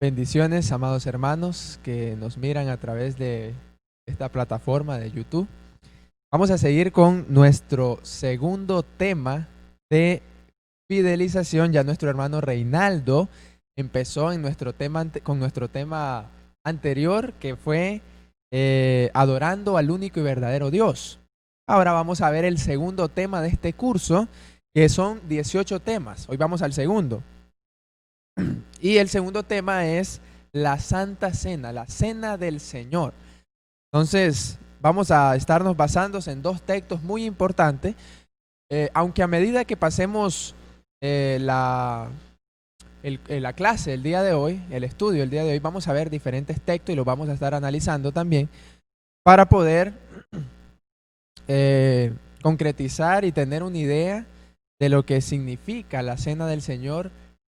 Bendiciones, amados hermanos que nos miran a través de esta plataforma de YouTube. Vamos a seguir con nuestro segundo tema de fidelización. Ya nuestro hermano Reinaldo empezó en con nuestro tema anterior, que fue adorando al único y verdadero Dios. Ahora vamos a ver el segundo tema de este curso, que son 18 temas. Hoy vamos al segundo. Y el segundo tema es la Santa Cena, la Cena del Señor. Entonces, vamos a estarnos basando en dos textos muy importantes, aunque a medida que pasemos la clase el día de hoy, el estudio el día de hoy, vamos a ver diferentes textos y los vamos a estar analizando también para poder concretizar y tener una idea de lo que significa la Cena del Señor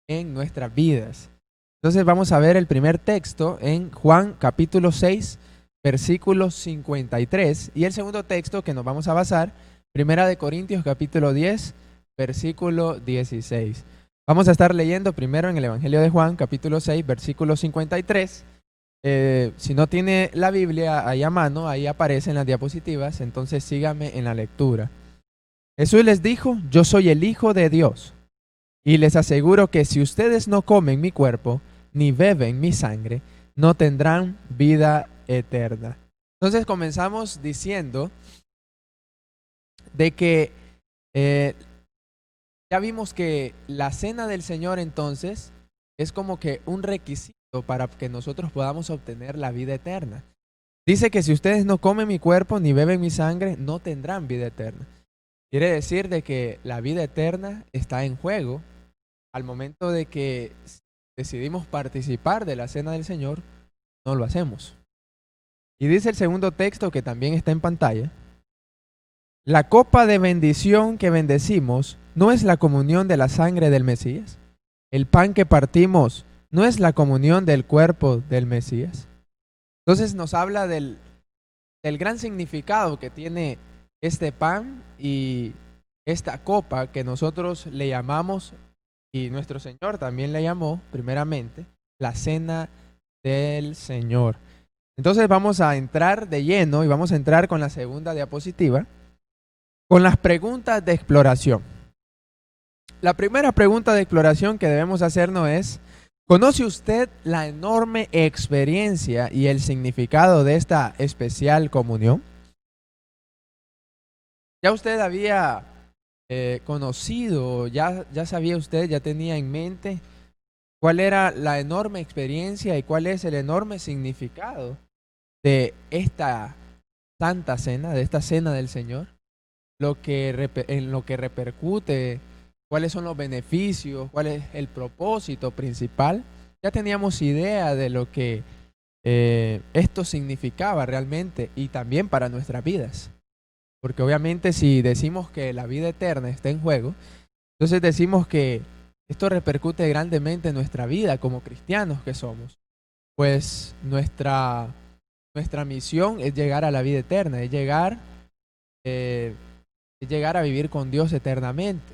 en nuestras vidas. Entonces vamos a ver el primer texto en Juan capítulo 6, versículo 53, y el segundo texto que nos vamos a basar, Primera de Corintios capítulo 10, versículo 16. Vamos a estar leyendo primero en el Evangelio de Juan capítulo 6, versículo 53. Si no tiene la Biblia ahí a mano, ahí aparece en las diapositivas, entonces sígame en la lectura. Jesús les dijo: yo soy el Hijo de Dios, y les aseguro que si ustedes no comen mi cuerpo ni beben mi sangre, no tendrán vida eterna. Entonces comenzamos diciendo de que ya vimos que la cena del Señor entonces es como que un requisito para que nosotros podamos obtener la vida eterna. Dice que si ustedes no comen mi cuerpo ni beben mi sangre, no tendrán vida eterna. Quiere decir de que la vida eterna está en juego al momento de que decidimos participar de la cena del Señor. No lo hacemos. Y dice el segundo texto, que también está en pantalla: la copa de bendición que bendecimos no es la comunión de la sangre del Mesías. El pan que partimos no es la comunión del cuerpo del Mesías. Entonces nos habla del gran significado que tiene este pan y esta copa que nosotros le llamamos, y nuestro Señor también le llamó primeramente, la cena del Señor. Entonces vamos a entrar de lleno y vamos a entrar con la segunda diapositiva, con las preguntas de exploración. La primera pregunta de exploración que debemos hacernos es: ¿conoce usted la enorme experiencia y el significado de esta especial comunión? ¿Ya usted había conocido, ya sabía usted, ya tenía en mente cuál era la enorme experiencia y cuál es el enorme significado de esta Santa Cena, de esta Cena del Señor? En lo que repercute, cuáles son los beneficios, cuál es el propósito principal. Ya teníamos idea de lo que esto significaba realmente, y también para nuestras vidas. Porque obviamente si decimos que la vida eterna está en juego, entonces decimos que esto repercute grandemente en nuestra vida como cristianos que somos. Pues nuestra misión es llegar a la vida eterna, eh, es llegar a vivir con Dios eternamente,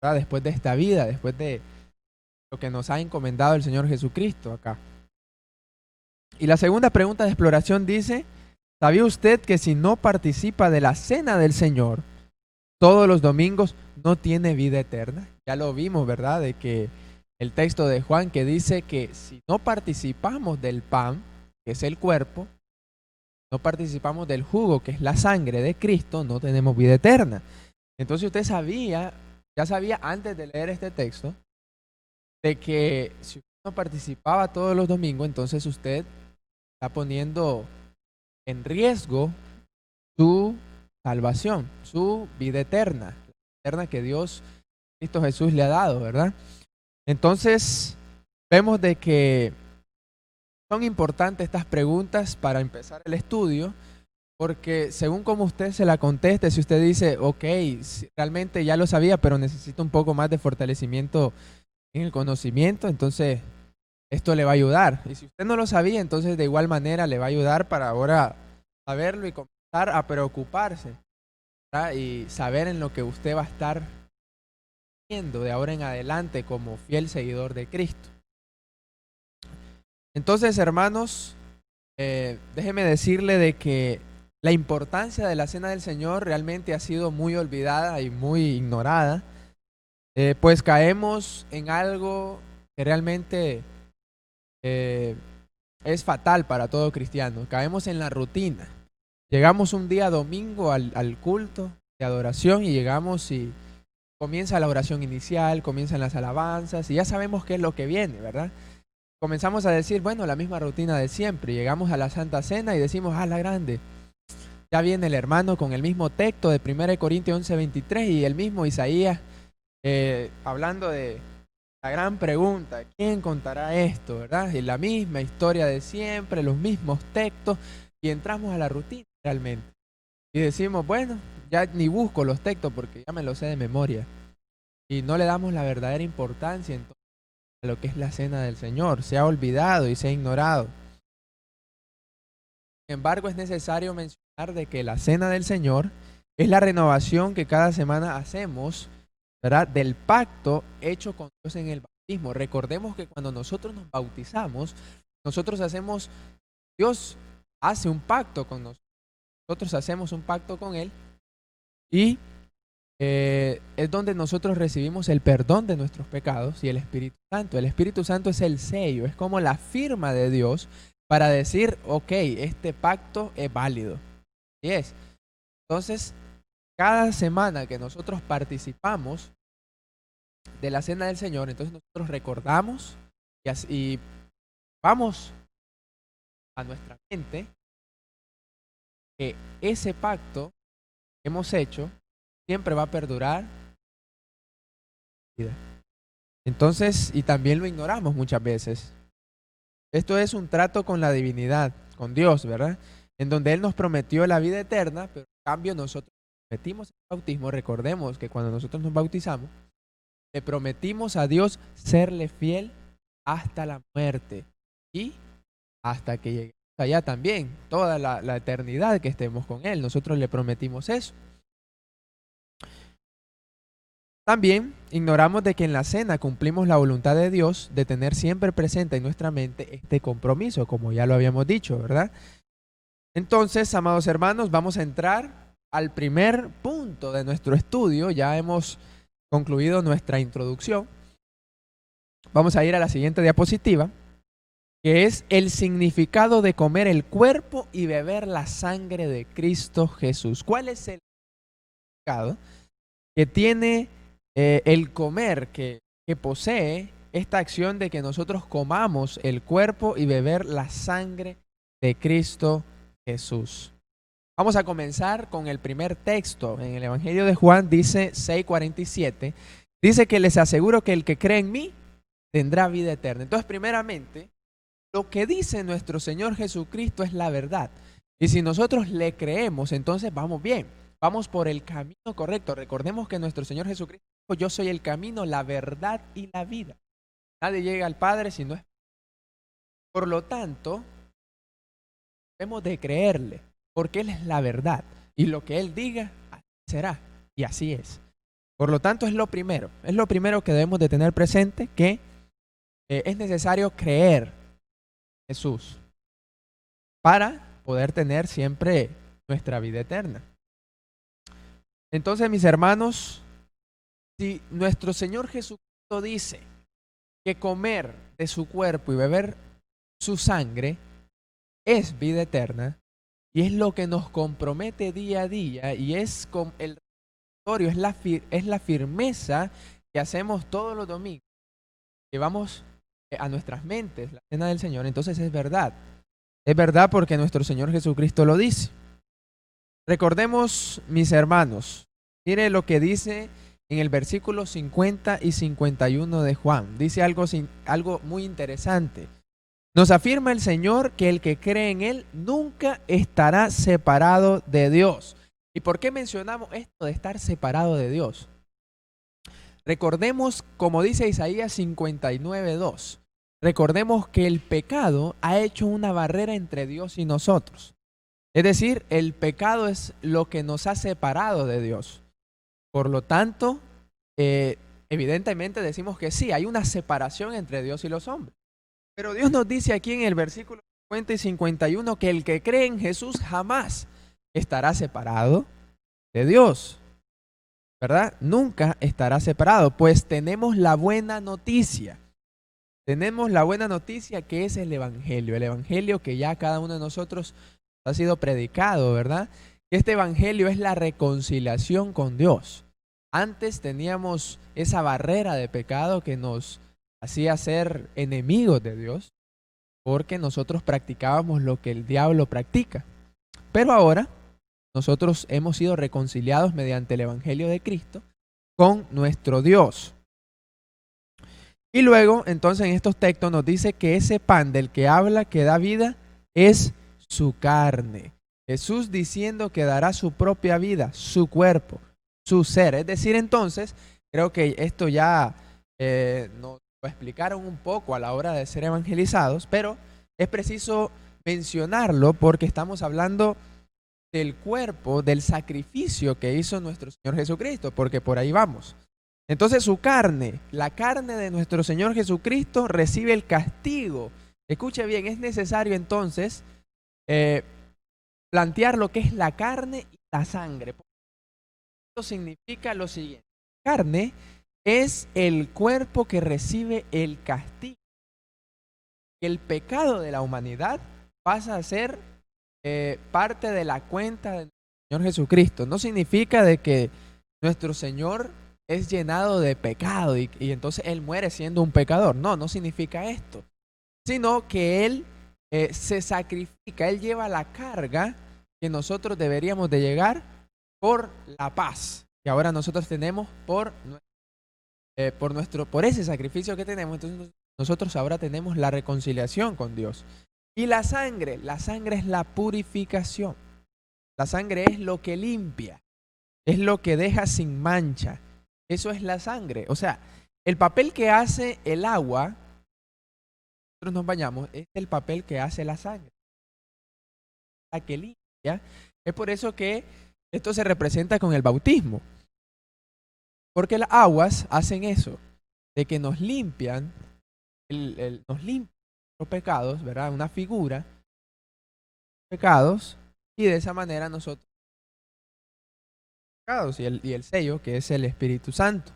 ¿verdad? Después de esta vida, después de lo que nos ha encomendado el Señor Jesucristo acá. Y la segunda pregunta de exploración dice: ¿sabía usted que si no participa de la cena del Señor todos los domingos, no tiene vida eterna? Ya lo vimos, ¿verdad? De que el texto de Juan que dice que si no participamos del pan, que es el cuerpo, no participamos del jugo, que es la sangre de Cristo, no tenemos vida eterna. Entonces usted ya sabía antes de leer este texto, de que si usted no participaba todos los domingos, entonces usted está poniendo en riesgo su salvación, su vida eterna, la eterna que Dios, Cristo Jesús, le ha dado, ¿verdad? Entonces, vemos de que son importantes estas preguntas para empezar el estudio, porque según como usted se la conteste, si usted dice, ok, realmente ya lo sabía, pero necesito un poco más de fortalecimiento en el conocimiento, entonces esto le va a ayudar. Y si usted no lo sabía, entonces de igual manera le va a ayudar para ahora saberlo y comenzar a preocuparse, ¿verdad? Y saber en lo que usted va a estar haciendo de ahora en adelante como fiel seguidor de Cristo. Entonces, hermanos, déjeme decirle de que la importancia de la Cena del Señor realmente ha sido muy olvidada y muy ignorada, pues caemos en algo que realmente eh, es fatal para todo cristiano. Caemos en la rutina. Llegamos un día domingo al culto de adoración y llegamos y comienza la oración inicial, comienzan las alabanzas y ya sabemos qué es lo que viene, ¿verdad? Comenzamos a decir, bueno, la misma rutina de siempre. Llegamos a la Santa Cena y decimos, la grande. Ya viene el hermano con el mismo texto de 1 Corintios 11:23 y el mismo Isaías hablando de la gran pregunta, ¿quién contará esto, verdad? Y la misma historia de siempre, los mismos textos, y entramos a la rutina realmente. Y decimos, bueno, ya ni busco los textos porque ya me los sé de memoria. Y no le damos la verdadera importancia entonces a lo que es la Cena del Señor. Se ha olvidado y se ha ignorado. Sin embargo, es necesario mencionar de que la Cena del Señor es la renovación que cada semana hacemos, ¿verdad? Del pacto hecho con Dios en el bautismo. Recordemos que cuando nosotros nos bautizamos, Dios hace un pacto con nosotros. Nosotros hacemos un pacto con Él y es donde nosotros recibimos el perdón de nuestros pecados y el Espíritu Santo. El Espíritu Santo es el sello, es como la firma de Dios para decir, ok, este pacto es válido. Y es. Entonces, cada semana que nosotros participamos de la Cena del Señor, entonces nosotros recordamos y vamos a nuestra mente que ese pacto que hemos hecho siempre va a perdurar. Entonces, y también lo ignoramos muchas veces. Esto es un trato con la divinidad, con Dios, ¿verdad? En donde Él nos prometió la vida eterna, pero en cambio nosotros prometimos el bautismo. Recordemos que cuando nosotros nos bautizamos, le prometimos a Dios serle fiel hasta la muerte y hasta que lleguemos allá también, toda la eternidad que estemos con Él. Nosotros le prometimos eso. También ignoramos de que en la cena cumplimos la voluntad de Dios de tener siempre presente en nuestra mente este compromiso, como ya lo habíamos dicho, ¿verdad? Entonces, amados hermanos, vamos a entrar al primer punto de nuestro estudio. Ya hemos concluido nuestra introducción. Vamos a ir a la siguiente diapositiva, que es el significado de comer el cuerpo y beber la sangre de Cristo Jesús. ¿Cuál es el significado que tiene el comer, que posee esta acción de que nosotros comamos el cuerpo y beber la sangre de Cristo Jesús? Vamos a comenzar con el primer texto. En el Evangelio de Juan dice 6:47, dice que les aseguro que el que cree en mí tendrá vida eterna. Entonces, primeramente, lo que dice nuestro Señor Jesucristo es la verdad. Y si nosotros le creemos, entonces vamos bien. Vamos por el camino correcto. Recordemos que nuestro Señor Jesucristo dijo, yo soy el camino, la verdad y la vida. Nadie llega al Padre si no es. Por lo tanto, debemos de creerle, porque Él es la verdad. Y lo que Él diga, así será. Y así es. Por lo tanto, es lo primero. Es lo primero que debemos de tener presente, que es necesario creer en Jesús para poder tener siempre nuestra vida eterna. Entonces, mis hermanos, si nuestro Señor Jesucristo dice que comer de su cuerpo y beber su sangre es vida eterna, y es lo que nos compromete día a día, y es con el recordatorio, es la firmeza que hacemos todos los domingos, llevamos a nuestras mentes la cena del Señor, entonces es verdad. Es verdad porque nuestro Señor Jesucristo lo dice. Recordemos, mis hermanos, mire lo que dice en el versículo 50 y 51 de Juan. Dice algo muy interesante. Nos afirma el Señor que el que cree en Él nunca estará separado de Dios. ¿Y por qué mencionamos esto de estar separado de Dios? Recordemos, como dice Isaías 59:2, recordemos que el pecado ha hecho una barrera entre Dios y nosotros. Es decir, el pecado es lo que nos ha separado de Dios. Por lo tanto, evidentemente decimos que sí, hay una separación entre Dios y los hombres. Pero Dios nos dice aquí en el versículo 50 y 51 que el que cree en Jesús jamás estará separado de Dios, ¿verdad? Nunca estará separado, pues tenemos la buena noticia. Tenemos la buena noticia que es el evangelio que ya cada uno de nosotros ha sido predicado, ¿verdad? Este evangelio es la reconciliación con Dios. Antes teníamos esa barrera de pecado que nos hacía ser enemigos de Dios, porque nosotros practicábamos lo que el diablo practica. Pero ahora nosotros hemos sido reconciliados mediante el evangelio de Cristo con nuestro Dios. Y luego, entonces, en estos textos nos dice que ese pan del que habla, que da vida, es su carne. Jesús diciendo que dará su propia vida, su cuerpo, su ser. Es decir, entonces, creo que esto ya nos lo explicaron un poco a la hora de ser evangelizados, pero es preciso mencionarlo porque estamos hablando del cuerpo, del sacrificio que hizo nuestro Señor Jesucristo, porque por ahí vamos. Entonces su carne, la carne de nuestro Señor Jesucristo recibe el castigo. Escuche bien, es necesario entonces plantear lo que es la carne y la sangre. Esto significa lo siguiente. La carne es el cuerpo que recibe el castigo. El pecado de la humanidad pasa a ser parte de la cuenta del Señor Jesucristo. No significa de que nuestro Señor es llenado de pecado y entonces Él muere siendo un pecador. No, no significa esto. Sino que Él se sacrifica, Él lleva la carga que nosotros deberíamos de llegar por la paz que ahora nosotros tenemos por ese sacrificio que tenemos. Entonces nosotros ahora tenemos la reconciliación con Dios. Y la sangre es la purificación. La sangre es lo que limpia, es lo que deja sin mancha. Eso es la sangre. O sea, el papel que hace el agua, nosotros nos bañamos, es el papel que hace la sangre. La que limpia. Es por eso que esto se representa con el bautismo. Porque las aguas hacen eso, de que nos limpian, nos limpian los pecados, ¿verdad? Una figura, pecados, y de esa manera nosotros pecados y el sello que es el Espíritu Santo.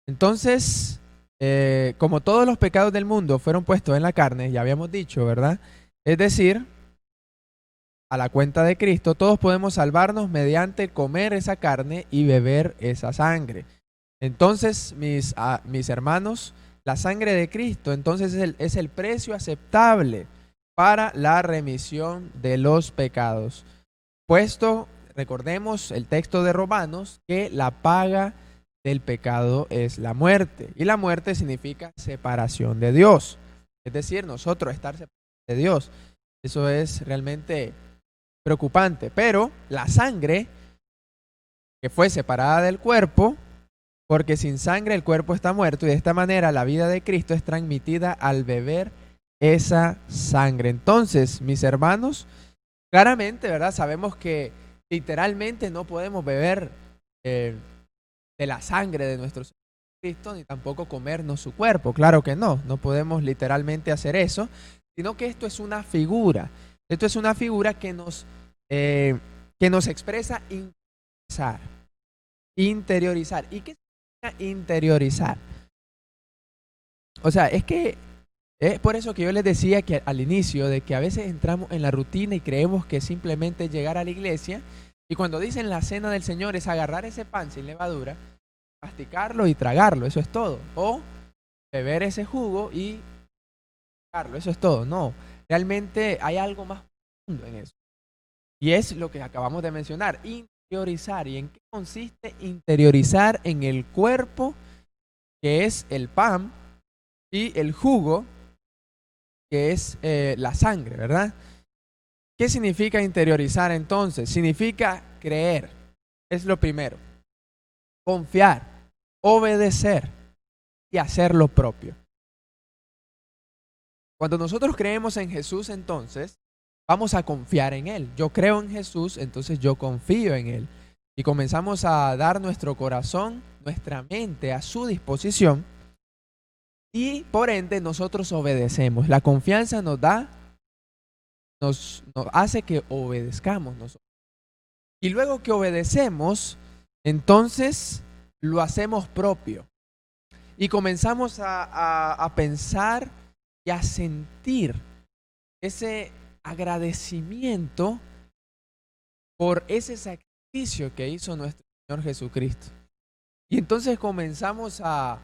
Entonces, como todos los pecados del mundo fueron puestos en la carne, ya habíamos dicho, ¿verdad? Es decir, a la cuenta de Cristo, todos podemos salvarnos mediante comer esa carne y beber esa sangre. Entonces, mis hermanos, la sangre de Cristo entonces es el precio aceptable para la remisión de los pecados. Puesto, recordemos el texto de Romanos, que la paga del pecado es la muerte. Y la muerte significa separación de Dios. Es decir, nosotros estar separados de Dios. Eso es realmente preocupante. Pero la sangre que fue separada del cuerpo, porque sin sangre el cuerpo está muerto, y de esta manera la vida de Cristo es transmitida al beber esa sangre. Entonces, mis hermanos, claramente, ¿verdad? Sabemos que literalmente no podemos beber de la sangre de nuestro Señor Cristo, ni tampoco comernos su cuerpo. Claro que no podemos literalmente hacer eso, sino que esto es una figura. Esto es una figura que nos expresa interiorizar. ¿Y qué significa interiorizar? O sea, es que es por eso que yo les decía que al inicio de que a veces entramos en la rutina y creemos que simplemente es llegar a la iglesia, y cuando dicen la cena del Señor es agarrar ese pan sin levadura, masticarlo y tragarlo, eso es todo. O beber ese jugo y tragarlo, eso es todo. No, realmente hay algo más profundo en eso. Y es lo que acabamos de mencionar, interiorizar. ¿Y en qué consiste interiorizar? En el cuerpo, que es el pan, y el jugo, que es la sangre, ¿verdad? ¿Qué significa interiorizar entonces? Significa creer, es lo primero. Confiar, obedecer y hacer lo propio. Cuando nosotros creemos en Jesús, entonces vamos a confiar en Él. Yo creo en Jesús, entonces yo confío en Él. Y comenzamos a dar nuestro corazón, nuestra mente a su disposición. y por ende nosotros obedecemos. La confianza nos hace que obedezcamos nosotros. Y luego que obedecemos, entonces lo hacemos propio. Y comenzamos a pensar y a sentir ese agradecimiento por ese sacrificio que hizo nuestro Señor Jesucristo. Y entonces comenzamos a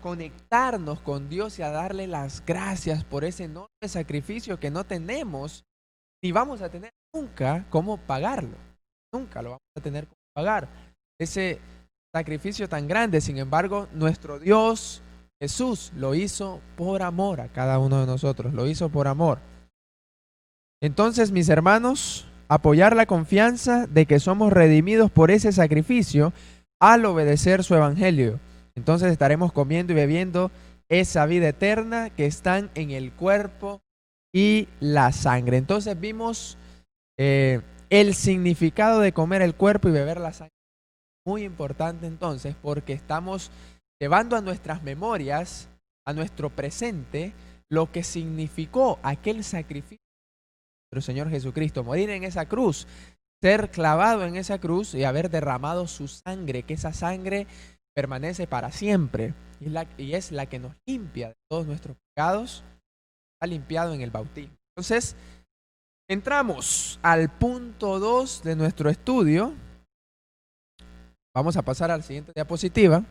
conectarnos con Dios y a darle las gracias por ese enorme sacrificio que no tenemos ni vamos a tener nunca cómo pagarlo. Nunca lo vamos a tener cómo pagar. Ese sacrificio tan grande, sin embargo, nuestro Dios Jesús lo hizo por amor a cada uno de nosotros, lo hizo por amor. Entonces, mis hermanos, apoyar la confianza de que somos redimidos por ese sacrificio al obedecer su evangelio. Entonces estaremos comiendo y bebiendo esa vida eterna que están en el cuerpo y la sangre. Entonces vimos el significado de comer el cuerpo y beber la sangre. Muy importante entonces, porque estamos llevando a nuestras memorias, a nuestro presente, lo que significó aquel sacrificio de nuestro Señor Jesucristo, morir en esa cruz, ser clavado en esa cruz y haber derramado su sangre, que esa sangre permanece para siempre y es la que nos limpia de todos nuestros pecados, está limpiado en el bautismo. Entonces, entramos al punto 2 de nuestro estudio. Vamos a pasar a la siguiente diapositiva.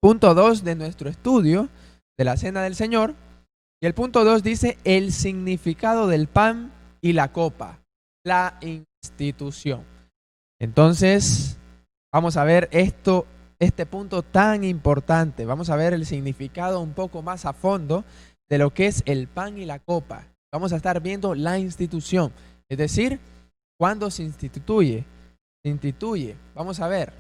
Punto 2 de nuestro estudio de la Cena del Señor. Y el punto 2 dice el significado del pan y la copa, la institución. Entonces, vamos a ver este punto tan importante. Vamos a ver el significado un poco más a fondo de lo que es el pan y la copa. Vamos a estar viendo la institución, es decir, cuándo se instituye. Vamos a ver.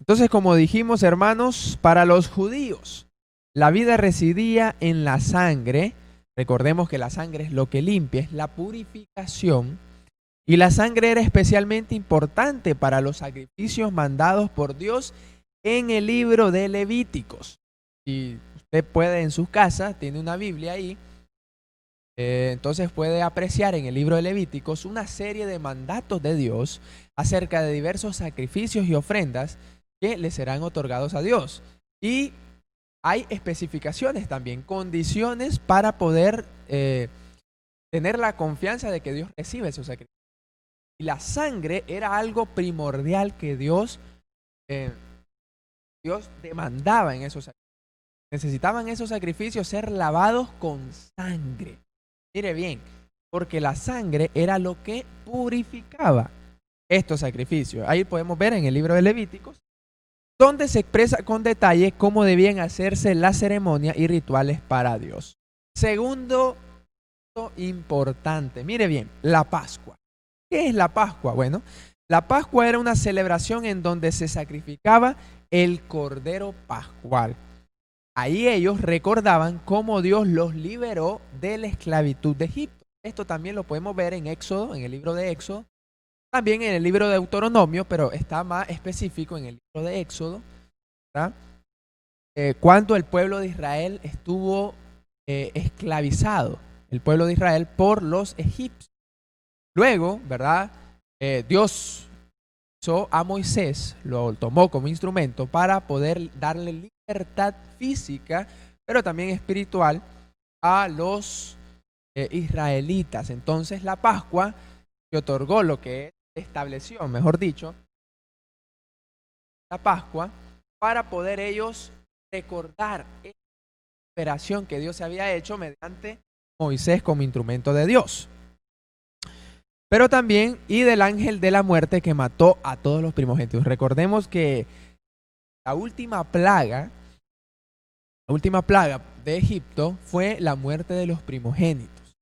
Entonces, como dijimos, hermanos, para los judíos, la vida residía en la sangre. Recordemos que la sangre es lo que limpia, es la purificación. Y la sangre era especialmente importante para los sacrificios mandados por Dios en el libro de Levíticos. Si usted puede en su casa, tiene una Biblia ahí, entonces puede apreciar en el libro de Levíticos una serie de mandatos de Dios acerca de diversos sacrificios y ofrendas que le serán otorgados a Dios. Y hay especificaciones también, condiciones para poder tener la confianza de que Dios recibe esos sacrificios. Y la sangre era algo primordial que Dios demandaba en esos sacrificios. Necesitaban esos sacrificios ser lavados con sangre. Mire bien, porque la sangre era lo que purificaba estos sacrificios. Ahí podemos ver en el libro de Levíticos, donde se expresa con detalle cómo debían hacerse las ceremonias y rituales para Dios. Segundo importante, mire bien, la Pascua. ¿Qué es la Pascua? Bueno, la Pascua era una celebración en donde se sacrificaba el Cordero Pascual. Ahí ellos recordaban cómo Dios los liberó de la esclavitud de Egipto. Esto también lo podemos ver en Éxodo, en el libro de Éxodo, también en el libro de Deuteronomio, pero está más específico en el libro de Éxodo, ¿verdad? Cuando el pueblo de Israel estuvo esclavizado, el pueblo de Israel por los egipcios. Luego, ¿verdad? Dios hizo a Moisés, lo tomó como instrumento para poder darle libertad física, pero también espiritual a los israelitas. Entonces la Pascua se otorgó, lo que estableció, mejor dicho, la Pascua, para poder ellos recordar esa operación que Dios había hecho mediante Moisés como instrumento de Dios. Pero también, y del ángel de la muerte que mató a todos los primogénitos. Recordemos que la última plaga de Egipto fue la muerte de los primogénitos.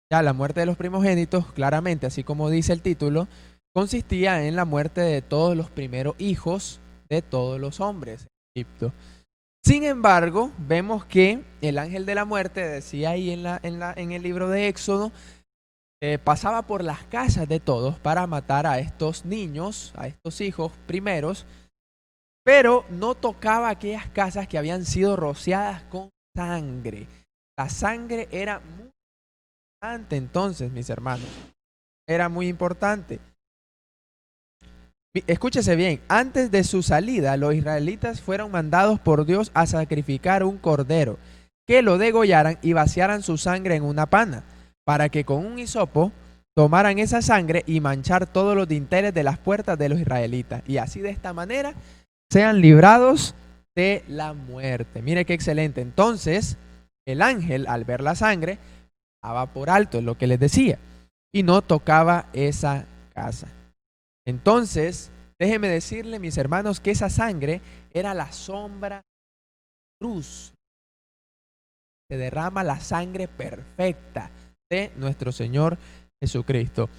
Ya la muerte de los primogénitos, claramente, así como dice el título, consistía en la muerte de todos los primeros hijos de todos los hombres en Egipto. Sin embargo, vemos que el ángel de la muerte, decía ahí en el libro de Éxodo, pasaba por las casas de todos para matar a estos niños, a estos hijos primeros, pero no tocaba aquellas casas que habían sido rociadas con sangre. La sangre era muy importante entonces, mis hermanos. Era muy importante. Escúchese bien, antes de su salida, los israelitas fueron mandados por Dios a sacrificar un cordero, que lo degollaran y vaciaran su sangre en una pana, para que con un hisopo tomaran esa sangre y manchar todos los dinteles de las puertas de los israelitas. Y así de esta manera sean librados de la muerte. Mire qué excelente. Entonces, el ángel, al ver la sangre, pasaba por alto, es lo que les decía, y no tocaba esa casa. Entonces, déjeme decirle, mis hermanos, que esa sangre era la sombra de la cruz. Se derrama la sangre perfecta de nuestro Señor Jesucristo.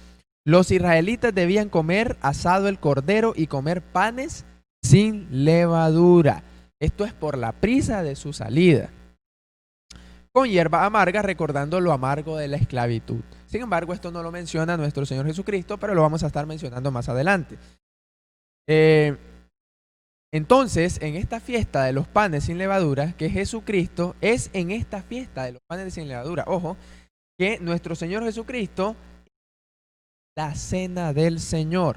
Los israelitas debían comer asado el cordero y comer panes sin levadura. Esto es por la prisa de su salida, con hierba amarga, recordando lo amargo de la esclavitud. Sin embargo, esto no lo menciona nuestro Señor Jesucristo, pero lo vamos a estar mencionando más adelante. Entonces, en esta fiesta de los panes sin levadura, que Jesucristo es en esta fiesta de los panes sin levadura, ojo, que nuestro Señor Jesucristo, la cena del Señor,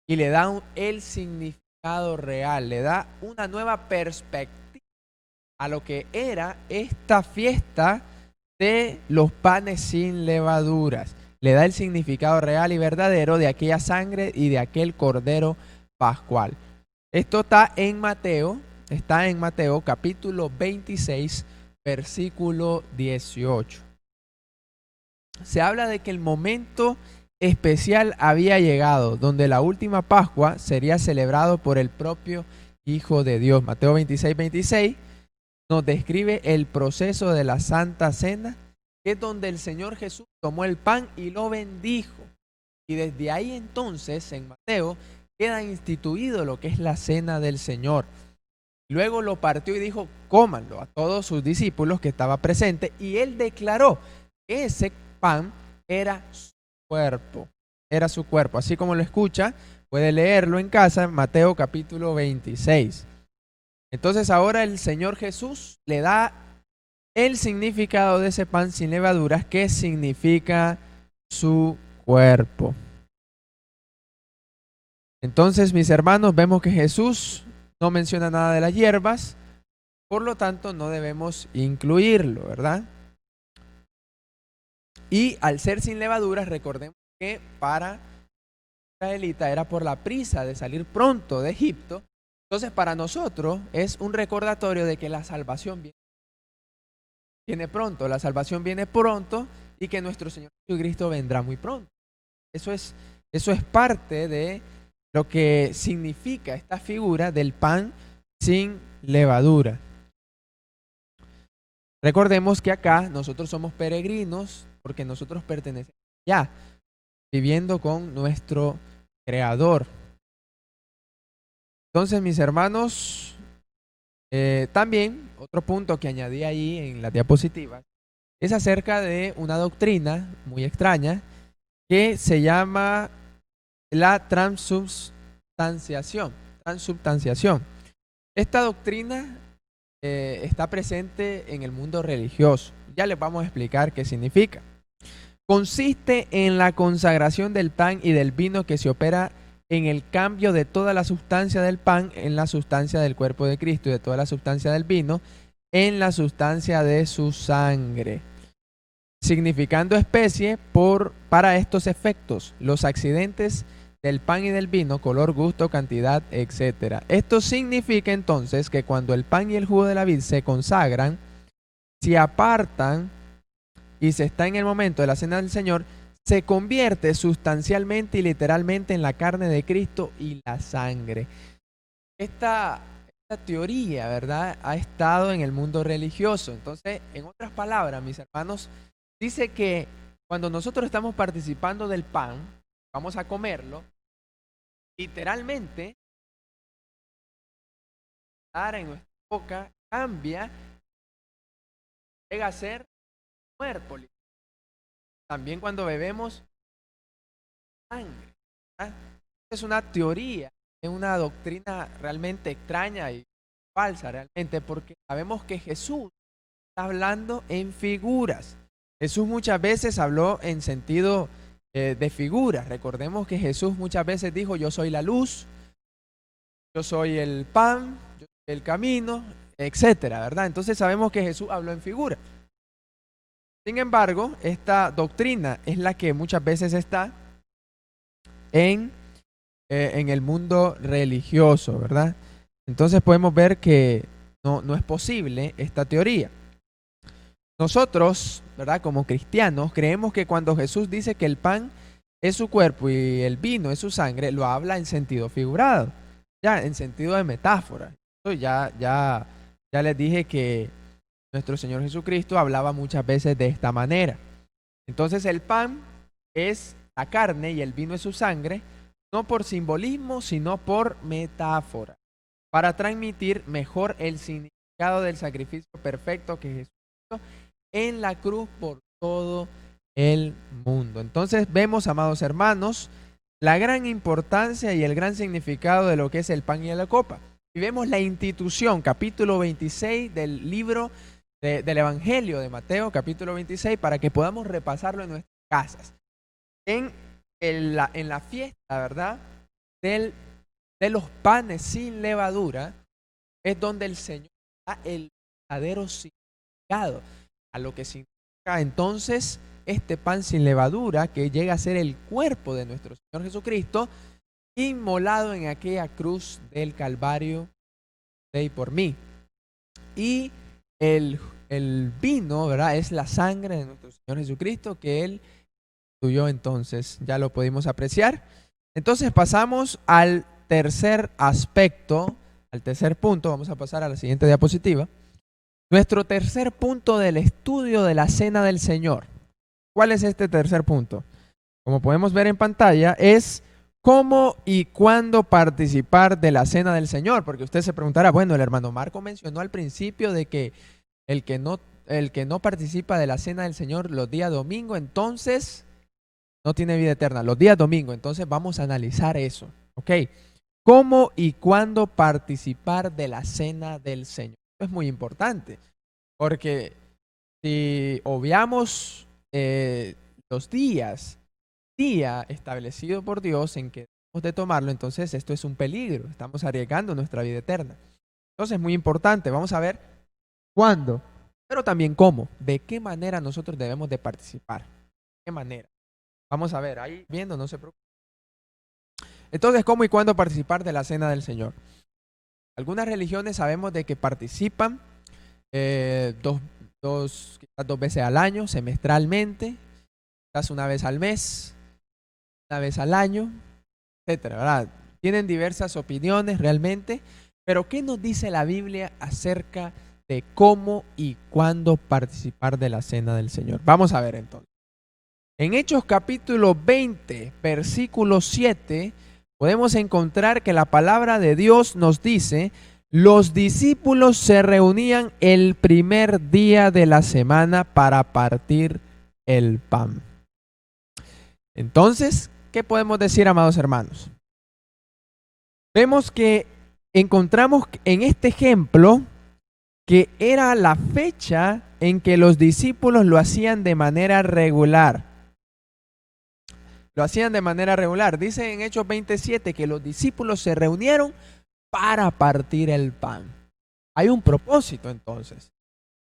y le da el significado real, le da una nueva perspectiva a lo que era esta fiesta de los panes sin levaduras. Le da el significado real y verdadero de aquella sangre y de aquel cordero pascual. Esto está en Mateo capítulo 26, versículo 18. Se habla de que el momento especial había llegado, donde la última Pascua sería celebrado por el propio Hijo de Dios. Mateo 26, 26 nos describe el proceso de la Santa Cena, que es donde el Señor Jesús tomó el pan y lo bendijo. Y desde ahí entonces, en Mateo, queda instituido lo que es la Cena del Señor. Luego lo partió y dijo, cómanlo, a todos sus discípulos que estaba presente, y él declaró que ese pan era su cuerpo, así como lo escucha, puede leerlo en casa, en Mateo capítulo 26. Entonces ahora el Señor Jesús le da el significado de ese pan sin levaduras, que significa su cuerpo. Entonces, mis hermanos, vemos que Jesús no menciona nada de las hierbas, por lo tanto no debemos incluirlo, ¿verdad? Y al ser sin levaduras, recordemos que para los israelitas era por la prisa de salir pronto de Egipto. Entonces, para nosotros es un recordatorio de que la salvación viene pronto, la salvación viene pronto y que nuestro Señor Jesucristo vendrá muy pronto. Eso es parte de lo que significa esta figura del pan sin levadura. Recordemos que acá nosotros somos peregrinos porque nosotros pertenecemos ya, viviendo con nuestro Creador. Entonces, mis hermanos, también otro punto que añadí ahí en la diapositiva es acerca de una doctrina muy extraña que se llama la transubstanciación. Esta doctrina está presente en el mundo religioso. Ya les vamos a explicar qué significa. Consiste en la consagración del pan y del vino que se opera en el cambio de toda la sustancia del pan en la sustancia del cuerpo de Cristo y de toda la sustancia del vino en la sustancia de su sangre, significando especie para estos efectos, los accidentes del pan y del vino, color, gusto, cantidad, etc. Esto significa entonces que cuando el pan y el jugo de la vid se consagran, se apartan y se está en el momento de la cena del Señor, se convierte sustancialmente y literalmente en la carne de Cristo y la sangre. Esta teoría, ¿verdad?, ha estado en el mundo religioso. Entonces, en otras palabras, mis hermanos, dice que cuando nosotros estamos participando del pan, vamos a comerlo, literalmente, en nuestra boca cambia, llega a ser cuerpo. También cuando bebemos sangre, ¿verdad? Es una teoría es una doctrina realmente extraña y falsa realmente, porque sabemos que Jesús está hablando en figuras. Jesús muchas veces habló en sentido de figuras. Recordemos que Jesús muchas veces dijo: yo soy la luz, yo soy el pan, yo soy el camino, etcétera, ¿verdad? Entonces sabemos que Jesús habló en figuras. Sin embargo, esta doctrina es la que muchas veces está en el mundo religioso, ¿verdad? Entonces podemos ver que no es posible esta teoría. Nosotros, ¿verdad? Como cristianos, creemos que cuando Jesús dice que el pan es su cuerpo y el vino es su sangre, lo habla en sentido figurado, ya en sentido de metáfora. Ya les dije que nuestro Señor Jesucristo hablaba muchas veces de esta manera. Entonces el pan es la carne y el vino es su sangre, no por simbolismo, sino por metáfora, para transmitir mejor el significado del sacrificio perfecto que Jesús hizo en la cruz por todo el mundo. Entonces vemos, amados hermanos, la gran importancia y el gran significado de lo que es el pan y la copa. Y vemos la institución, capítulo 26 del libro del Evangelio de Mateo, capítulo 26, para que podamos repasarlo en nuestras casas. En la fiesta, ¿verdad?, de los panes sin levadura, es donde el Señor da el verdadero significado a lo que significa entonces este pan sin levadura, que llega a ser el cuerpo de nuestro Señor Jesucristo, inmolado en aquella cruz del Calvario de y por mí. Y el vino, ¿verdad?, es la sangre de nuestro Señor Jesucristo que Él instituyó. Entonces ya lo pudimos apreciar. Entonces pasamos al tercer aspecto, al tercer punto. Vamos a pasar a la siguiente diapositiva. Nuestro tercer punto del estudio de la Cena del Señor. ¿Cuál es este tercer punto? Como podemos ver en pantalla, es cómo y cuándo participar de la Cena del Señor. Porque usted se preguntará, bueno, el hermano Marco mencionó al principio de que el que no participa de la Cena del Señor los días domingo, entonces no tiene vida eterna. Los días domingo, entonces vamos a analizar eso. ¿Ok? ¿Cómo y cuándo participar de la Cena del Señor? Esto es muy importante, porque si obviamos los día establecido por Dios en que debemos de tomarlo, entonces esto es un peligro. Estamos arriesgando nuestra vida eterna. Entonces es muy importante. Vamos a ver cuándo, pero también cómo, de qué manera nosotros debemos de participar. ¿De qué manera? Vamos a ver, ahí viendo, no se preocupe. Entonces, ¿cómo y cuándo participar de la Cena del Señor? Algunas religiones sabemos de que participan quizás dos veces al año, semestralmente, quizás una vez al mes, una vez al año, etcétera, ¿verdad? Tienen diversas opiniones realmente, pero ¿qué nos dice la Biblia acerca de cómo y cuándo participar de la Cena del Señor? Vamos a ver entonces. En Hechos capítulo 20, versículo 7, podemos encontrar que la palabra de Dios nos dice: los discípulos se reunían el primer día de la semana para partir el pan. Entonces, ¿qué podemos decir, amados hermanos? Vemos que encontramos en este ejemplo que era la fecha en que los discípulos lo hacían de manera regular. Lo hacían de manera regular. Dice en Hechos 27 que los discípulos se reunieron para partir el pan. Hay un propósito entonces.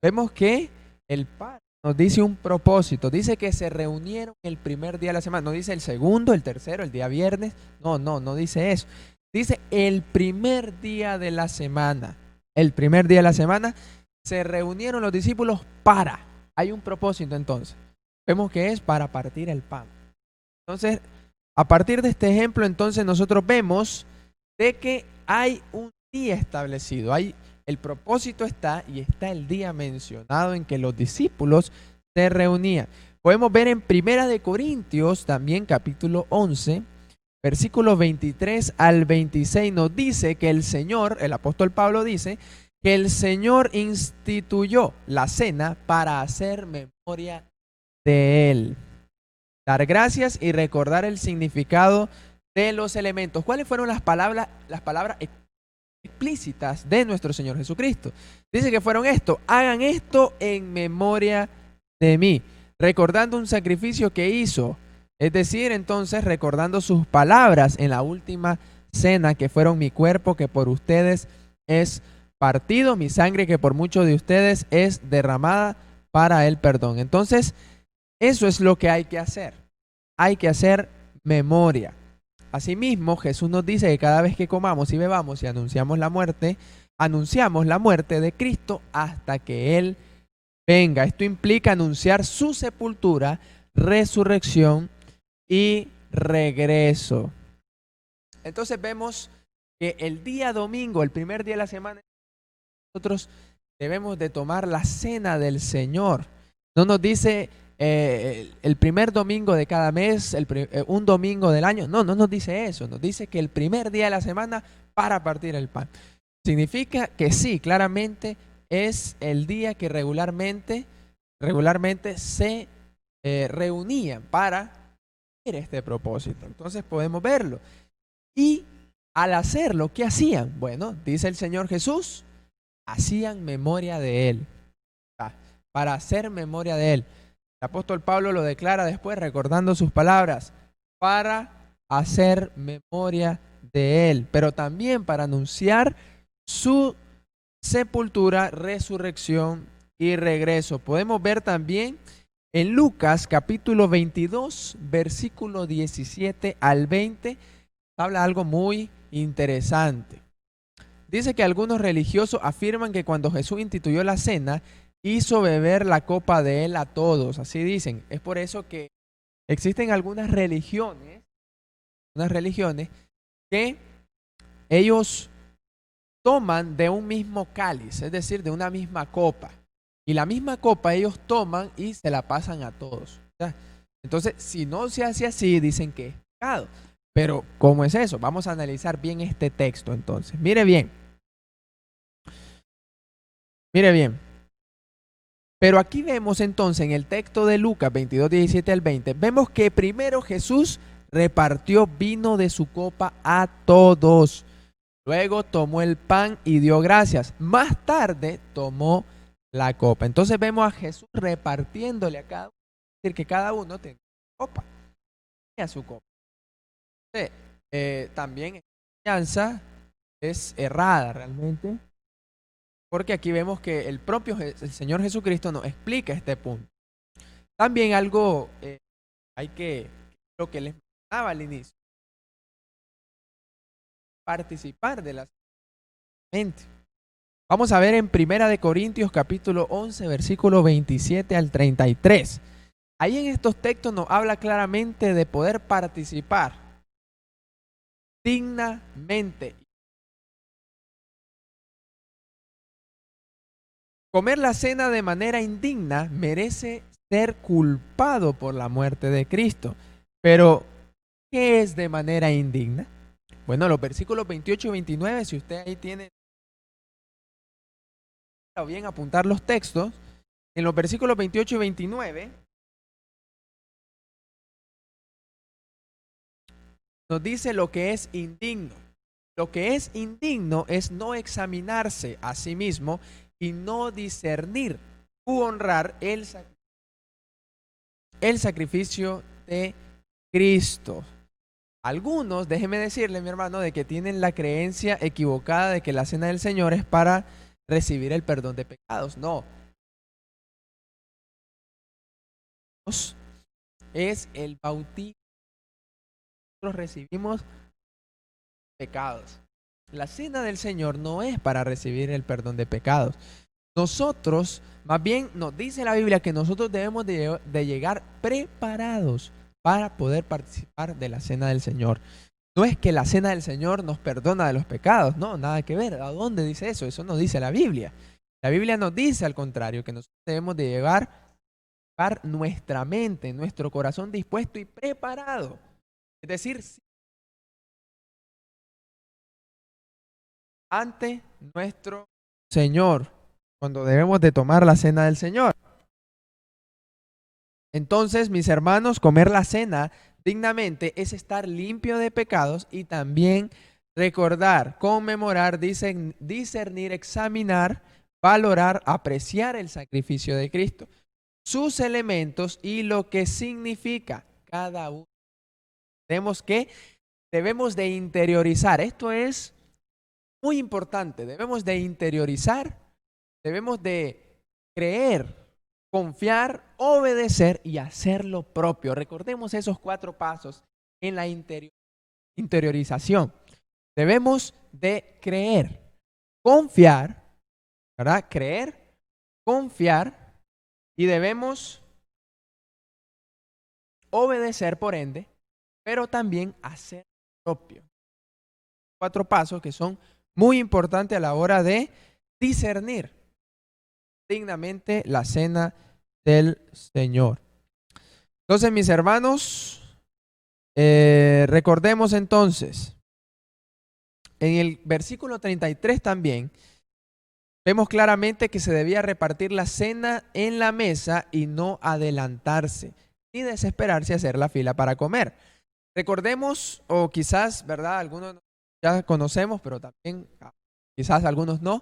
Vemos que el pan nos dice un propósito. Dice que se reunieron el primer día de la semana. No dice el segundo, el tercero, el día viernes. No dice eso. Dice el primer día de la semana. El primer día de la semana se reunieron los discípulos para. Hay un propósito entonces. Vemos que es para partir el pan. Entonces, a partir de este ejemplo, entonces nosotros vemos de que hay un día establecido. El propósito está el día mencionado en que los discípulos se reunían. Podemos ver en Primera de Corintios, también capítulo 11, versículos 23 al 26, nos dice que el Señor, el apóstol Pablo dice, que el Señor instituyó la cena para hacer memoria de Él. Dar gracias y recordar el significado de los elementos. ¿Cuáles fueron las palabras explícitas de nuestro Señor Jesucristo? Dice que fueron esto: hagan esto en memoria de mí, recordando un sacrificio que hizo. Es decir, entonces, recordando sus palabras en la última cena, que fueron: mi cuerpo que por ustedes es partido, mi sangre que por muchos de ustedes es derramada para el perdón. Entonces, eso es lo que hay que hacer. Hay que hacer memoria. Asimismo, Jesús nos dice que cada vez que comamos y bebamos y anunciamos la muerte de Cristo hasta que Él venga. Esto implica anunciar su sepultura, resurrección y regreso. Entonces vemos que el día domingo, el primer día de la semana, nosotros debemos de tomar la cena del Señor. No nos dice el primer domingo de cada mes, un domingo del año. No nos dice eso. Nos dice que el primer día de la semana para partir el pan. Significa que sí, claramente es el día que regularmente se reunían para hacer este propósito. Entonces podemos verlo. Y al hacerlo, ¿qué hacían? Bueno, dice el Señor Jesús, hacían memoria de Él. Para hacer memoria de Él. El apóstol Pablo lo declara después, recordando sus palabras, para hacer memoria de Él, pero también para anunciar su sepultura, resurrección y regreso. Podemos ver también en Lucas capítulo 22, versículo 17 al 20, habla algo muy interesante. Dice que algunos religiosos afirman que cuando Jesús instituyó la cena, hizo beber la copa de Él a todos. Así dicen. Es por eso que existen algunas religiones que ellos toman de un mismo cáliz, es decir, de una misma copa. Y la misma copa ellos toman y se la pasan a todos. Entonces, si no se hace así, dicen que es pecado. Pero, ¿cómo es eso? Vamos a analizar bien este texto entonces. Mire bien. Pero aquí vemos entonces en el texto de Lucas 22, 17 al 20, vemos que primero Jesús repartió vino de su copa a todos. Luego tomó el pan y dio gracias. Más tarde tomó la copa. Entonces vemos a Jesús repartiéndole a cada uno. Es decir, que cada uno tenía copa. Tenía su copa. También esta enseñanza es errada realmente. Porque aquí vemos que el Señor Jesucristo nos explica este punto. También algo lo que les mencionaba al inicio. Participar de la mente. Vamos a ver en Primera de Corintios capítulo 11, versículo 27 al 33. Ahí en estos textos nos habla claramente de poder participar dignamente. Comer la cena de manera indigna merece ser culpado por la muerte de Cristo. Pero, ¿qué es de manera indigna? Bueno, los versículos 28 y 29, si usted ahí tiene o bien apuntar los textos, en los versículos 28 y 29 nos dice lo que es indigno. Lo que es indigno es no examinarse a sí mismo y no discernir u honrar el sacrificio de Cristo. Algunos, déjeme decirle, mi hermano, de que tienen la creencia equivocada de que la cena del Señor es para recibir el perdón de pecados. No. Es el bautismo. Nosotros recibimos pecados. La cena del Señor no es para recibir el perdón de pecados. Nosotros, más bien nos dice la Biblia que nosotros debemos de llegar preparados para poder participar de la cena del Señor. No es que la cena del Señor nos perdona de los pecados, no, nada que ver. ¿A dónde dice eso? Eso no dice la Biblia. La Biblia nos dice al contrario, que nosotros debemos de llevar nuestra mente, nuestro corazón dispuesto y preparado. Es decir, ante nuestro Señor, cuando debemos de tomar la cena del Señor. Entonces, mis hermanos, comer la cena dignamente es estar limpio de pecados y también recordar, conmemorar, discernir, examinar, valorar, apreciar el sacrificio de Cristo, sus elementos y lo que significa cada uno. Debemos de interiorizar. Esto es muy importante. Debemos de interiorizar, debemos de creer, confiar, obedecer y hacer lo propio. Recordemos esos 4 pasos en la interiorización. Debemos de creer, confiar, ¿verdad? Creer, confiar y debemos obedecer por ende, pero también hacer lo propio. 4 pasos que son muy importantes a la hora de discernir dignamente la cena del Señor. Entonces, mis hermanos, recordemos entonces, en el versículo 33 también, vemos claramente que se debía repartir la cena en la mesa y no adelantarse, ni desesperarse a hacer la fila para comer. Recordemos, o quizás, ¿verdad? Algunos ya conocemos, pero también quizás algunos no.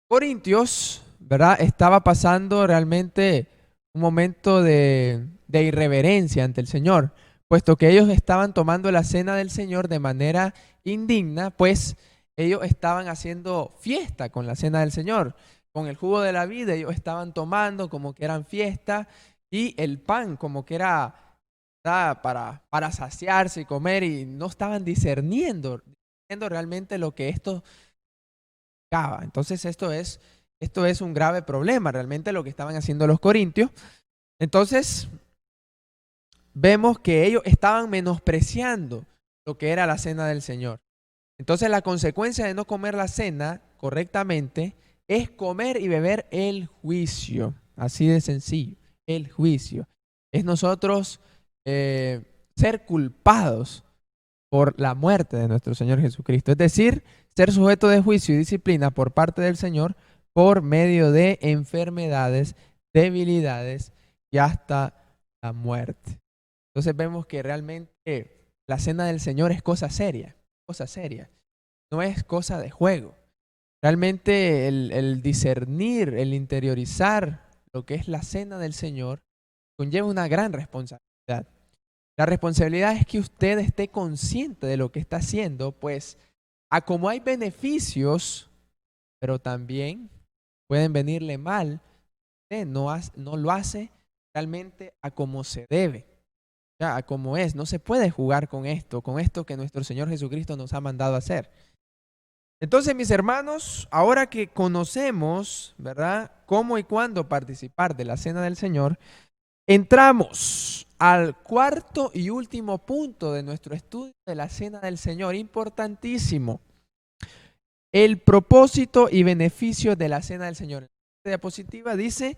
Corintios, ¿verdad? Estaba pasando realmente un momento de irreverencia ante el Señor, puesto que ellos estaban tomando la cena del Señor de manera indigna, pues ellos estaban haciendo fiesta con la cena del Señor, con el jugo de la vida, ellos estaban tomando como que eran fiesta y el pan como que era para saciarse y comer y no estaban discerniendo realmente lo que esto significaba. Entonces esto es un grave problema realmente lo que estaban haciendo los corintios. Entonces vemos que ellos estaban menospreciando lo que era la cena del Señor. Entonces la consecuencia de no comer la cena correctamente es comer y beber el juicio. Así de sencillo, el juicio. Es nosotros ser culpados por la muerte de nuestro Señor Jesucristo. Es decir, ser sujeto de juicio y disciplina por parte del Señor por medio de enfermedades, debilidades y hasta la muerte. Entonces vemos que realmente la cena del Señor es cosa seria, no es cosa de juego. Realmente el discernir, el interiorizar lo que es la cena del Señor conlleva una gran responsabilidad. La responsabilidad es que usted esté consciente de lo que está haciendo, pues a como hay beneficios, pero también pueden venirle mal, no lo hace realmente a como se debe, ya, a como es. No se puede jugar con esto que nuestro Señor Jesucristo nos ha mandado a hacer. Entonces, mis hermanos, ahora que conocemos, ¿verdad?, cómo y cuándo participar de la cena del Señor, entramos al cuarto y último punto de nuestro estudio de la cena del Señor, importantísimo. El propósito y beneficio de la cena del Señor. En la diapositiva dice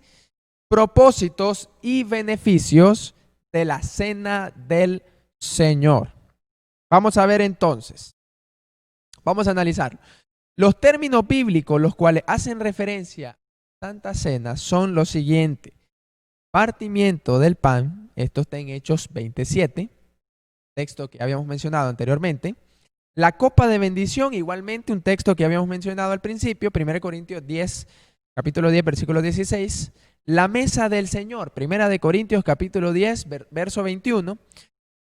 propósitos y beneficios de la cena del Señor. Vamos a ver entonces. Vamos a analizar. Los términos bíblicos, los cuales hacen referencia a la Santa Cena, son los siguientes. Partimiento del pan, esto está en Hechos 27, texto que habíamos mencionado anteriormente. La copa de bendición, igualmente un texto que habíamos mencionado al principio, 1 Corintios 10, capítulo 10, versículo 16. La mesa del Señor, 1 Corintios capítulo 10, verso 21.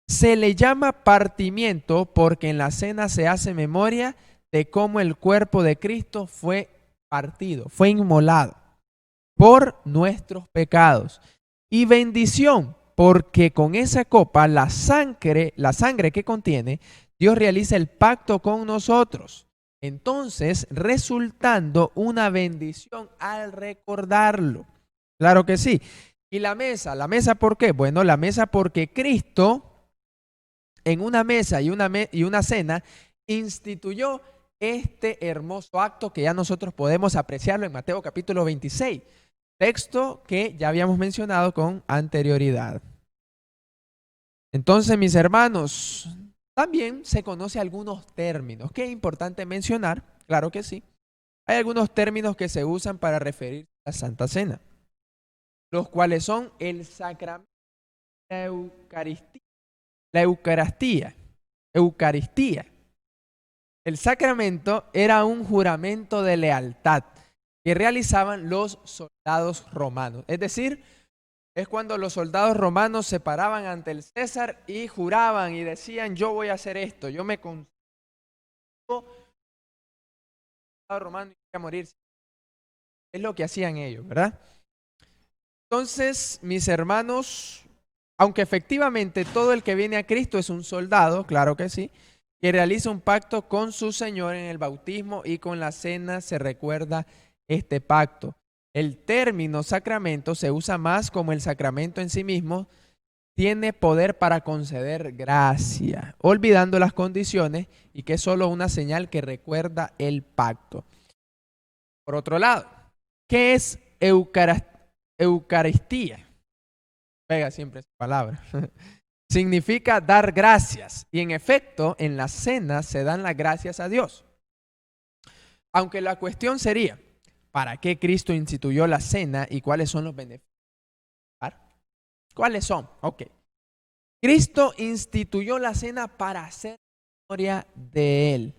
Se le llama partimiento porque en la cena se hace memoria de cómo el cuerpo de Cristo fue partido, fue inmolado por nuestros pecados. Y bendición, porque con esa copa, la sangre que contiene, Dios realiza el pacto con nosotros. Entonces, resultando una bendición al recordarlo. Claro que sí. Y la mesa ¿por qué? Bueno, la mesa porque Cristo en una mesa y una cena instituyó este hermoso acto que ya nosotros podemos apreciarlo en Mateo capítulo 26, texto que ya habíamos mencionado con anterioridad. Entonces, mis hermanos, también se conoce algunos términos que es importante mencionar, claro que sí. Hay algunos términos que se usan para referirse a la Santa Cena, los cuales son el sacramento de la Eucaristía, la Eucaristía. El sacramento era un juramento de lealtad que realizaban los soldados romanos. Es decir, es cuando los soldados romanos se paraban ante el César y juraban y decían, yo voy a hacer esto, yo me consagro romano y voy a morir. Es lo que hacían ellos, ¿verdad? Entonces, mis hermanos, aunque efectivamente todo el que viene a Cristo es un soldado, claro que sí, que realiza un pacto con su Señor en el bautismo y con la cena se recuerda este pacto. El término sacramento se usa más como el sacramento en sí mismo tiene poder para conceder gracia, olvidando las condiciones y que es solo una señal que recuerda el pacto. Por otro lado, ¿qué es Eucaristía? Pega siempre esa palabra. Significa dar gracias y en efecto en la cena se dan las gracias a Dios. Aunque la cuestión sería, ¿para qué Cristo instituyó la cena y cuáles son los beneficios? ¿Cuáles son? Ok. Cristo instituyó la cena para hacer memoria de Él,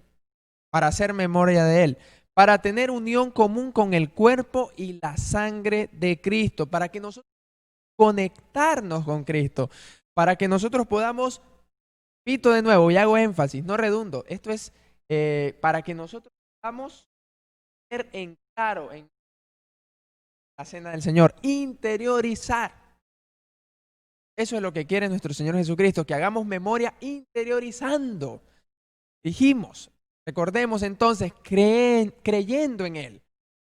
para hacer memoria de Él, para tener unión común con el cuerpo y la sangre de Cristo, para que nosotros conectarnos con Cristo, para que nosotros podamos, repito de nuevo y hago énfasis, no redundo, esto es para que nosotros podamos ver en claro en la cena del Señor, interiorizar. Eso es lo que quiere nuestro Señor Jesucristo, que hagamos memoria interiorizando. Dijimos, recordemos entonces, creyendo en Él,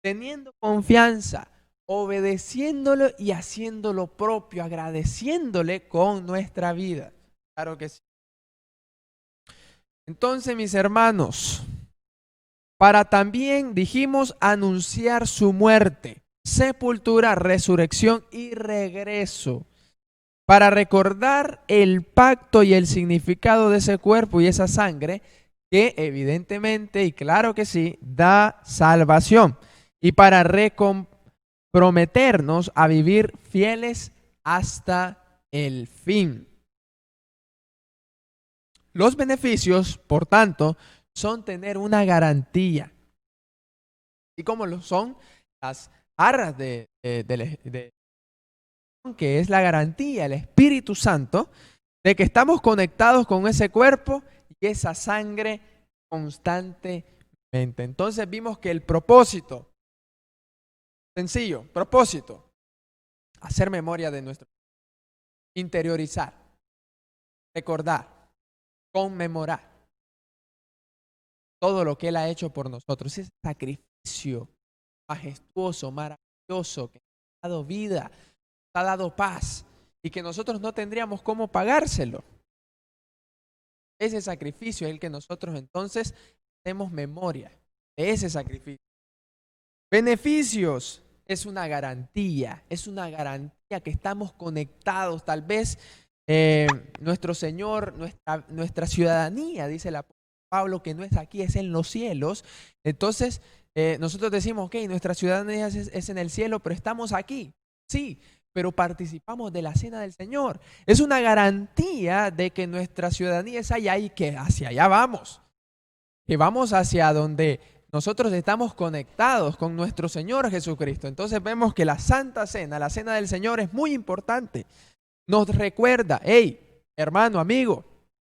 teniendo confianza, obedeciéndolo y haciendo lo propio, agradeciéndole con nuestra vida. Claro que sí. Entonces, mis hermanos, para también, dijimos, anunciar su muerte, sepultura, resurrección y regreso, para recordar el pacto y el significado de ese cuerpo y esa sangre, que evidentemente, y claro que sí, da salvación, y para comprometernos a vivir fieles hasta el fin. Los beneficios, por tanto, son tener una garantía. ¿Y cómo lo son? Las arras que es la garantía, el Espíritu Santo, de que estamos conectados con ese cuerpo y esa sangre constantemente. Entonces vimos que el propósito, sencillo, propósito, hacer memoria de nuestro, interiorizar, recordar, conmemorar todo lo que Él ha hecho por nosotros. Ese sacrificio majestuoso, maravilloso, que nos ha dado vida, nos ha dado paz y que nosotros no tendríamos cómo pagárselo. Ese sacrificio es el que nosotros entonces hacemos memoria de ese sacrificio. Beneficios es una garantía que estamos conectados. Tal vez nuestro Señor, nuestra ciudadanía, dice el apóstol Pablo, que no es aquí, es en los cielos. Entonces nosotros decimos, ok, nuestra ciudadanía es en el cielo, pero estamos aquí. Sí, pero participamos de la cena del Señor. Es una garantía de que nuestra ciudadanía es allá y que hacia allá vamos. Que vamos hacia donde nosotros estamos conectados con nuestro Señor Jesucristo. Entonces vemos que la Santa Cena, la Cena del Señor es muy importante. Nos recuerda, hey, hermano, amigo,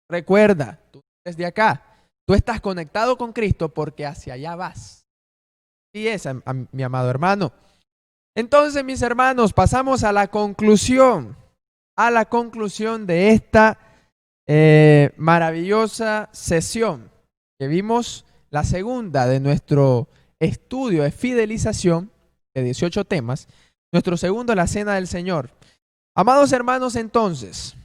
recuerda, tú eres de acá, tú estás conectado con Cristo porque hacia allá vas. Y es, mi amado hermano. Entonces, mis hermanos, pasamos a la conclusión de esta maravillosa sesión que vimos, la segunda de nuestro estudio de fidelización de 18 temas, nuestro segundo, la Cena del Señor. Amados hermanos, entonces,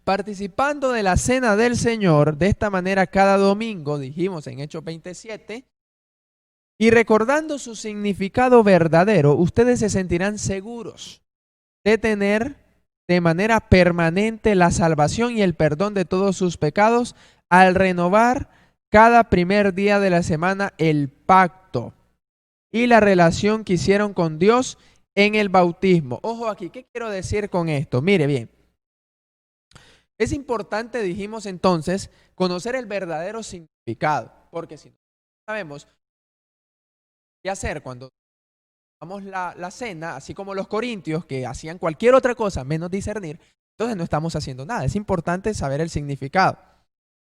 participando de la Cena del Señor, de esta manera cada domingo, dijimos en Hechos 27, y recordando su significado verdadero, ustedes se sentirán seguros de tener de manera permanente la salvación y el perdón de todos sus pecados al renovar cada primer día de la semana el pacto y la relación que hicieron con Dios en el bautismo. Ojo aquí, ¿qué quiero decir con esto? Mire bien, Es importante, dijimos entonces, conocer el verdadero significado, porque si no sabemos qué hacer cuando tomamos la cena, así como los corintios que hacían cualquier otra cosa menos discernir, entonces no estamos haciendo nada. Es importante saber el significado.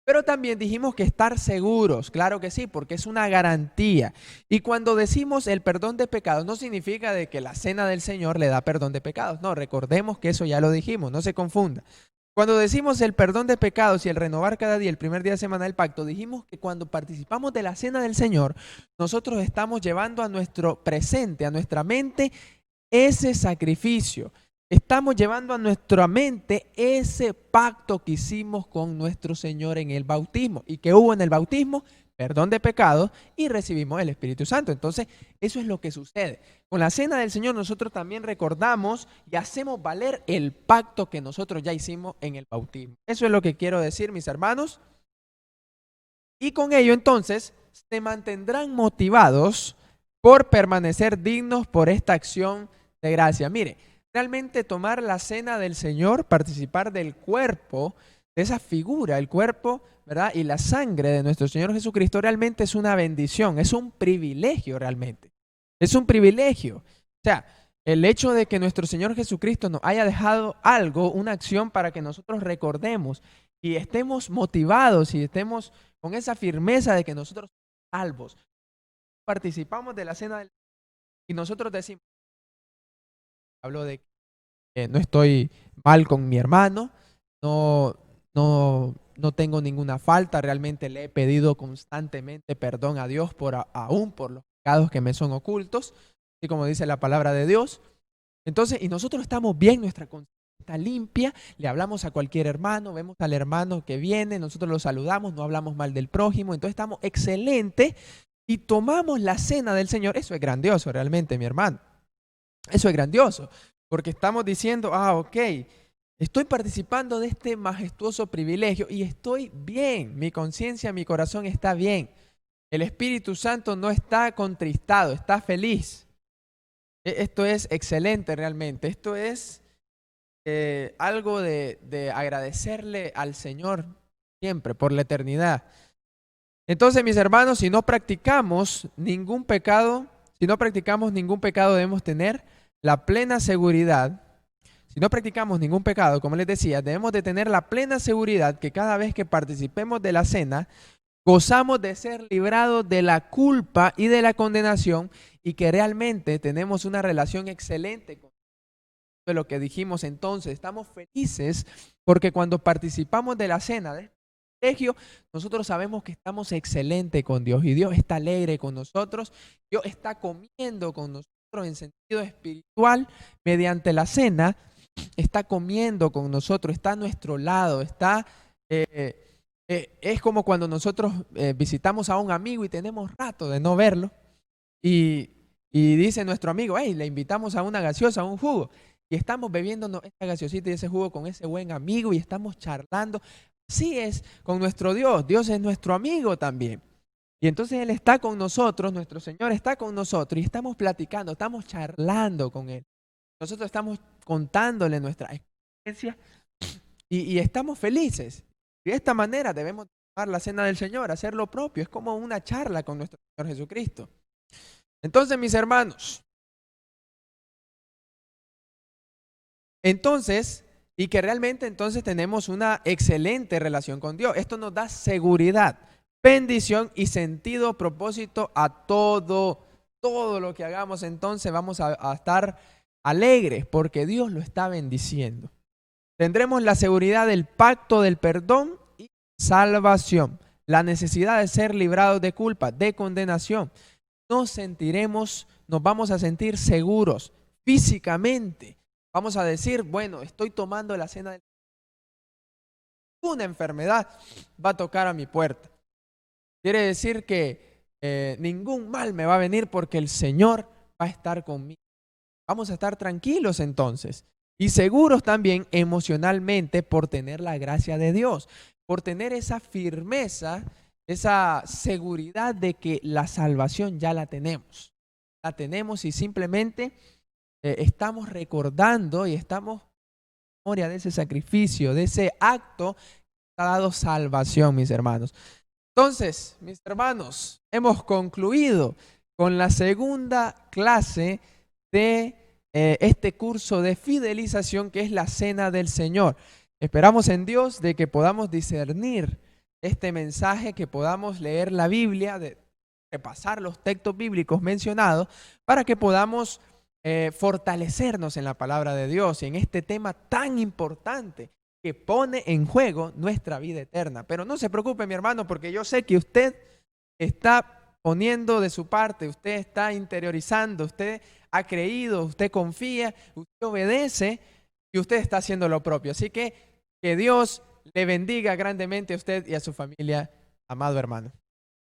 Pero también dijimos que estar seguros, claro que sí, porque es una garantía. Y cuando decimos el perdón de pecados, no significa de que la cena del Señor le da perdón de pecados. No, recordemos que eso ya lo dijimos, no se confunda. Cuando decimos el perdón de pecados y el renovar cada día, el primer día de semana del pacto, dijimos que cuando participamos de la cena del Señor, nosotros estamos llevando a nuestro presente, a nuestra mente, ese sacrificio. Estamos llevando a nuestra mente ese pacto que hicimos con nuestro Señor en el bautismo. ¿Y que hubo en el bautismo? Perdón de pecados y recibimos el Espíritu Santo. Entonces, eso es lo que sucede. Con la cena del Señor nosotros también recordamos y hacemos valer el pacto que nosotros ya hicimos en el bautismo. Eso es lo que quiero decir, mis hermanos. Y con ello entonces se mantendrán motivados por permanecer dignos por esta acción de gracia. Mire, realmente tomar la cena del Señor, participar del cuerpo, de esa figura, el cuerpo, ¿verdad? Y la sangre de nuestro Señor Jesucristo realmente es una bendición, es un privilegio realmente. Es un privilegio. O sea, el hecho de que nuestro Señor Jesucristo nos haya dejado algo, una acción para que nosotros recordemos y estemos motivados y estemos con esa firmeza de que nosotros somos salvos. Participamos de la cena del y nosotros decimos, hablo de que no estoy mal con mi hermano, no, no tengo ninguna falta, realmente le he pedido constantemente perdón a Dios aún por los pecados que me son ocultos, así como dice la palabra de Dios. Entonces, y nosotros estamos bien, nuestra conciencia está limpia, le hablamos a cualquier hermano, vemos al hermano que viene, nosotros lo saludamos, no hablamos mal del prójimo, entonces estamos excelentes y tomamos la cena del Señor. Eso es grandioso realmente, mi hermano. Eso es grandioso, porque estamos diciendo, ok, estoy participando de este majestuoso privilegio y estoy bien, mi conciencia, mi corazón está bien. El Espíritu Santo no está contristado, está feliz. Esto es excelente realmente, esto es algo de agradecerle al Señor siempre, por la eternidad. Entonces, mis hermanos, si no practicamos ningún pecado, debemos tener la plena seguridad. Si no practicamos ningún pecado, como les decía, debemos de tener la plena seguridad que cada vez que participemos de la cena, gozamos de ser librados de la culpa y de la condenación y que realmente tenemos una relación excelente con de lo que dijimos entonces. Estamos felices porque cuando participamos de la cena de privilegio, nosotros sabemos que estamos excelentes con Dios y Dios está alegre con nosotros. Dios está comiendo con nosotros en sentido espiritual mediante la cena. Está comiendo con nosotros, está a nuestro lado, es como cuando nosotros visitamos a un amigo y tenemos rato de no verlo y, y dice nuestro amigo, hey, le invitamos a una gaseosa, a un jugo y estamos bebiéndonos esta gaseosita y ese jugo con ese buen amigo y estamos charlando. Así es con nuestro Dios, Dios es nuestro amigo también. Y entonces Él está con nosotros, nuestro Señor está con nosotros y estamos platicando, estamos charlando con Él. Nosotros estamos contándole nuestra experiencia y estamos felices. Y de esta manera debemos tomar la cena del Señor, hacer lo propio. Es como una charla con nuestro Señor Jesucristo. Entonces, mis hermanos, y que realmente entonces tenemos una excelente relación con Dios. Esto nos da seguridad, bendición y sentido, propósito a todo lo que hagamos. Entonces vamos a estar alegres porque Dios lo está bendiciendo. Tendremos la seguridad del pacto del perdón y salvación, la necesidad de ser librados de culpa, de condenación. Nos vamos a sentir seguros físicamente. Vamos a decir, bueno, estoy tomando la cena del una enfermedad va a tocar a mi puerta. Quiere decir que ningún mal me va a venir porque el Señor va a estar conmigo. Vamos a estar tranquilos entonces y seguros también emocionalmente por tener la gracia de Dios, por tener esa firmeza, esa seguridad de que la salvación ya la tenemos. La tenemos y simplemente estamos recordando y estamos memoria de ese sacrificio, de ese acto, ha dado salvación, mis hermanos. Entonces, mis hermanos, hemos concluido con la segunda clase de este curso de fidelización, que es la Cena del Señor. Esperamos en Dios de que podamos discernir este mensaje, que podamos leer la Biblia, de repasar los textos bíblicos mencionados, para que podamos fortalecernos en la palabra de Dios y en este tema tan importante que pone en juego nuestra vida eterna. Pero no se preocupe, mi hermano, porque yo sé que usted está poniendo de su parte, usted está interiorizando, usted ha creído, usted confía, usted obedece y usted está haciendo lo propio. Así que Dios le bendiga grandemente a usted y a su familia, amado hermano.